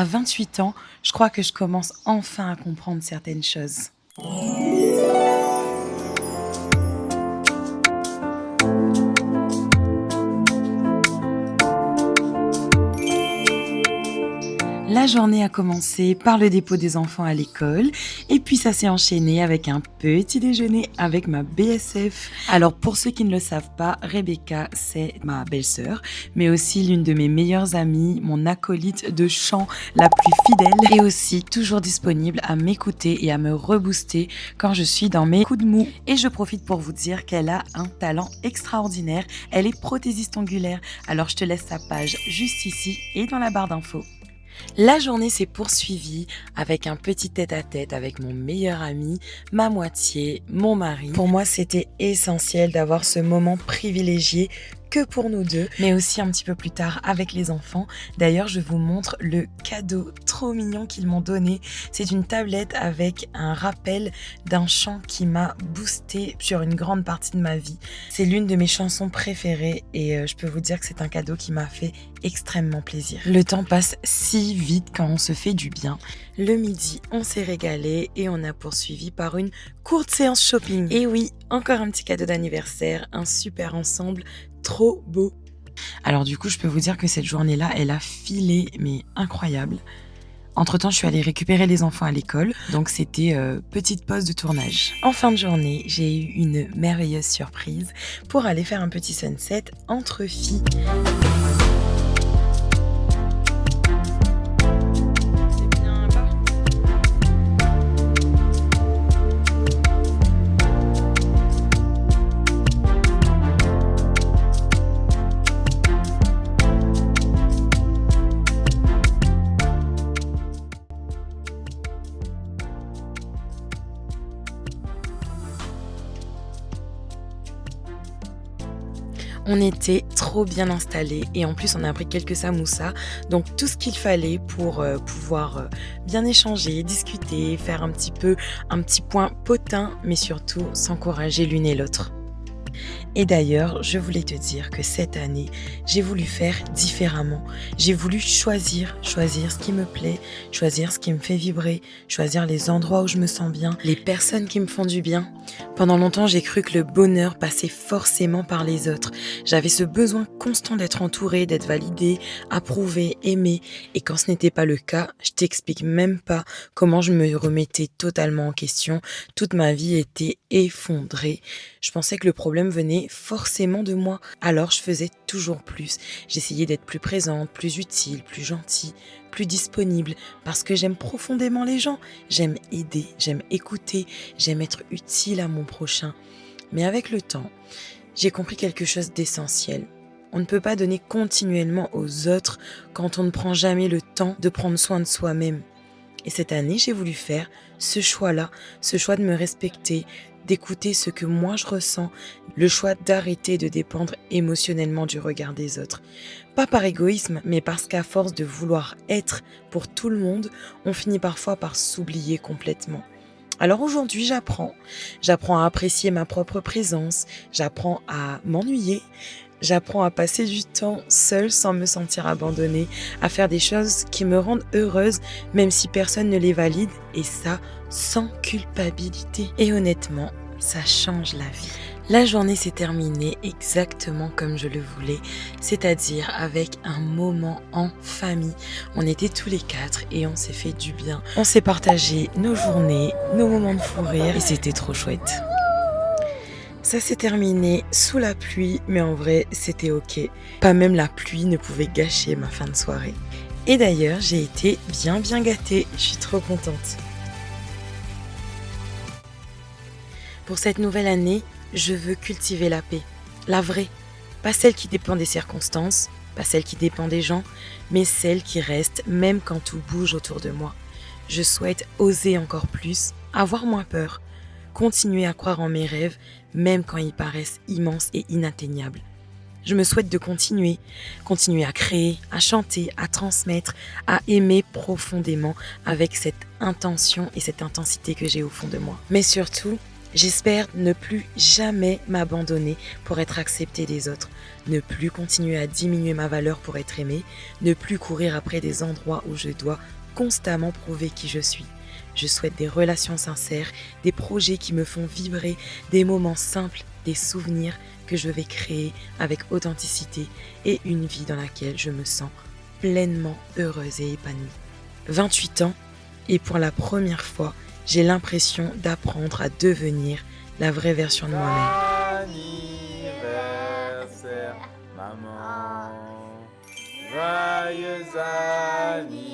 À 28 ans, je crois que je commence enfin à comprendre certaines choses. La journée a commencé par le dépôt des enfants à l'école et puis ça s'est enchaîné avec un petit déjeuner avec ma BSF. Alors pour ceux qui ne le savent pas, Rebecca, c'est ma belle-sœur, mais aussi l'une de mes meilleures amies, mon acolyte de chant la plus fidèle et aussi toujours disponible à m'écouter et à me rebooster quand je suis dans mes coups de mou. Et je profite pour vous dire qu'elle a un talent extraordinaire, elle est prothésiste ongulaire, alors je te laisse sa page juste ici et dans la barre d'infos. La journée s'est poursuivie avec un petit tête-à-tête avec mon meilleur ami, ma moitié, mon mari. Pour moi, c'était essentiel d'avoir ce moment privilégié que pour nous deux, mais aussi un petit peu plus tard avec les enfants. D'ailleurs, je vous montre le cadeau trop mignon qu'ils m'ont donné. C'est une tablette avec un rappel d'un chant qui m'a boosté sur une grande partie de ma vie. C'est l'une de mes chansons préférées et je peux vous dire que c'est un cadeau qui m'a fait extrêmement plaisir. Le temps passe si vite quand on se fait du bien. Le midi, on s'est régalé et on a poursuivi par une courte séance shopping. Et oui, encore un petit cadeau d'anniversaire, un super ensemble trop beau. Alors du coup, je peux vous dire que cette journée-là, elle a filé, mais incroyable. Entre-temps, je suis allée récupérer les enfants à l'école, donc c'était petite pause de tournage. En fin de journée, j'ai eu une merveilleuse surprise pour aller faire un petit sunset entre filles. On était trop bien installés et en plus on a pris quelques samoussas, donc tout ce qu'il fallait pour pouvoir bien échanger, discuter, faire un petit point potin, mais surtout s'encourager l'une et l'autre. Et d'ailleurs, je voulais te dire que cette année, j'ai voulu faire différemment. J'ai voulu choisir ce qui me plaît, choisir ce qui me fait vibrer, choisir les endroits où je me sens bien, les personnes qui me font du bien. Pendant longtemps, j'ai cru que le bonheur passait forcément par les autres. J'avais ce besoin constant d'être entourée, d'être validée, approuvée, aimée. Et quand ce n'était pas le cas, je t'explique même pas comment je me remettais totalement en question. Toute ma vie était effondrée. Je pensais que le problème venait forcément de moi. Alors je faisais toujours plus. J'essayais d'être plus présente, plus utile, plus gentille, plus disponible parce que j'aime profondément les gens. J'aime aider, j'aime écouter, j'aime être utile à mon prochain. Mais avec le temps, j'ai compris quelque chose d'essentiel. On ne peut pas donner continuellement aux autres quand on ne prend jamais le temps de prendre soin de soi-même. Et cette année, j'ai voulu faire ce choix-là, ce choix de me respecter, d'écouter ce que moi je ressens, le choix d'arrêter de dépendre émotionnellement du regard des autres. Pas par égoïsme, mais parce qu'à force de vouloir être pour tout le monde, on finit parfois par s'oublier complètement. Alors aujourd'hui, j'apprends à apprécier ma propre présence, j'apprends à m'ennuyer, j'apprends à passer du temps seule sans me sentir abandonnée, à faire des choses qui me rendent heureuse, même si personne ne les valide, et ça, sans culpabilité. Et honnêtement, ça change la vie. La journée s'est terminée exactement comme je le voulais, c'est-à-dire avec un moment en famille. On était tous les 4 et on s'est fait du bien. On s'est partagé nos journées, nos moments de fou rire et c'était trop chouette. Ça s'est terminé sous la pluie, mais en vrai, c'était ok. Pas même la pluie ne pouvait gâcher ma fin de soirée. Et d'ailleurs, j'ai été bien gâtée, je suis trop contente. Pour cette nouvelle année, je veux cultiver la paix, la vraie. Pas celle qui dépend des circonstances, pas celle qui dépend des gens, mais celle qui reste même quand tout bouge autour de moi. Je souhaite oser encore plus, avoir moins peur, continuer à croire en mes rêves, même quand ils paraissent immenses et inatteignables. Je me souhaite de continuer à créer, à chanter, à transmettre, à aimer profondément avec cette intention et cette intensité que j'ai au fond de moi. Mais surtout, J'espère ne plus jamais m'abandonner pour être acceptée des autres, ne plus continuer à diminuer ma valeur pour être aimée, ne plus courir après des endroits où je dois constamment prouver qui je suis. Je souhaite des relations sincères, des projets qui me font vibrer, des moments simples, des souvenirs que je vais créer avec authenticité et une vie dans laquelle je me sens pleinement heureuse et épanouie. 28 ans et pour la première fois, j'ai l'impression d'apprendre à devenir la vraie version de moi-même. Anniversaire, maman. Joyeux anniversaire.